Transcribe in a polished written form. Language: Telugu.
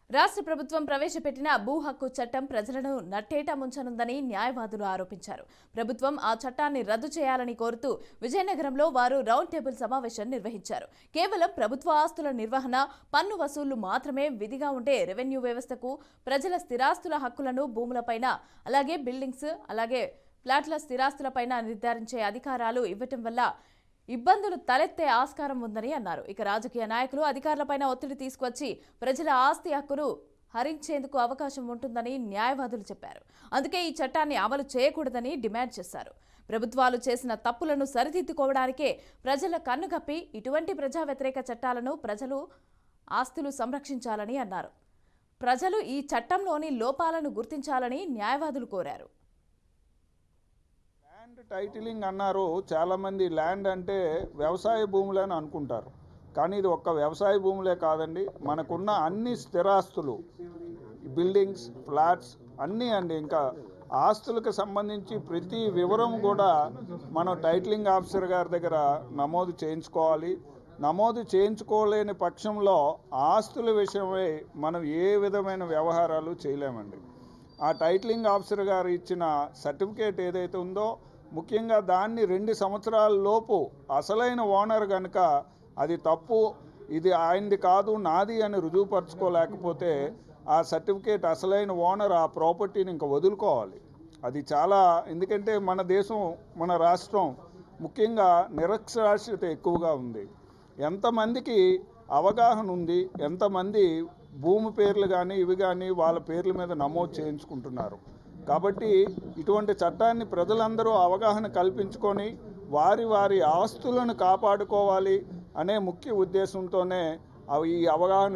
రాష్ట్ర ప్రభుత్వం ప్రవేశపెట్టిన భూ హక్కు చట్టం ప్రజలను నట్టేట ముంచనుందని న్యాయవాదులు ఆరోపించారు. ప్రభుత్వం ఆ చట్టాన్ని రద్దు చేయాలని కోరుతూ విజయనగరంలో వారు రౌండ్ టేబుల్ సమావేశం నిర్వహించారు. కేవలం ప్రభుత్వ ఆస్తుల నిర్వహణ, పన్ను వసూళ్లు మాత్రమే విధిగా ఉండే రెవెన్యూ వ్యవస్థకు ప్రజల స్థిరాస్తుల హక్కులను భూములపైన, అలాగే బిల్డింగ్స్, అలాగే ఫ్లాట్ల స్థిరాస్తులపైన నిర్ధారించే అధికారాలు ఇవ్వటం వల్ల ఇబ్బందులు తలెత్తే ఆస్కారం ఉందని అన్నారు. ఇక రాజకీయ నాయకులు అధికారులపైన ఒత్తిడి తీసుకొచ్చి ప్రజల ఆస్తి హక్కును హరించేందుకు అవకాశం ఉంటుందని న్యాయవాదులు చెప్పారు. అందుకే ఈ చట్టాన్ని అమలు చేయకూడదని డిమాండ్ చేశారు. ప్రభుత్వాలు చేసిన తప్పులను సరిదిద్దుకోవడానికే ప్రజల కన్నుగప్పి ఇటువంటి ప్రజా వ్యతిరేక చట్టాలను ప్రజలు ఆస్తులు సంరక్షించాలని అన్నారు. ప్రజలు ఈ చట్టంలోని లోపాలను గుర్తించాలని న్యాయవాదులు కోరారు. ల్యాండ్ టైటిలింగ్ అన్నారు. చాలామంది ల్యాండ్ అంటే వ్యవసాయ భూములని అనుకుంటారు, కానీ ఇది ఒక్క వ్యవసాయ భూములే కాదండి. మనకున్న అన్ని స్థిరాస్తులు, బిల్డింగ్స్, ఫ్లాట్స్ అన్నీ అండి. ఇంకా ఆస్తులకు సంబంధించి ప్రతి వివరం కూడా మనం టైటిలింగ్ ఆఫీసర్ గారి దగ్గర నమోదు చేయించుకోవాలి. నమోదు చేయించుకోలేని పక్షంలో ఆస్తుల విషయమై మనం ఏ విధమైన వ్యవహారాలు చేయలేమండి. ఆ టైటిలింగ్ ఆఫీసర్ గారు ఇచ్చిన సర్టిఫికేట్ ఏదైతే ఉందో, ముఖ్యంగా దాన్ని 2 సంవత్సరాల లోపు అసలైన ఓనర్ కనుక అది తప్పు, ఇది ఆయనది కాదు నాది అని రుజువుపరచుకోలేకపోతే ఆ సర్టిఫికేట్ అసలైన ఓనర్ ఆ ప్రాపర్టీని ఇంకా వదులుకోవాలి. అది చాలా, ఎందుకంటే మన దేశం, మన రాష్ట్రం ముఖ్యంగా నిరక్షరాస్యత ఎక్కువగా ఉంది. ఎంతమందికి అవగాహన ఉంది, ఎంతమంది భూమి పేర్లు కానీ ఇవి కానీ వాళ్ళ పేర్ల మీద నమోదు చేయించుకుంటున్నారు. కాబట్టి ఇటువంటి చట్టాన్ని ప్రజలందరూ అవగాహన కల్పించుకొని వారి వారి ఆస్తులను కాపాడుకోవాలి అనే ముఖ్య ఉద్దేశంతోనే ఈ అవగాహన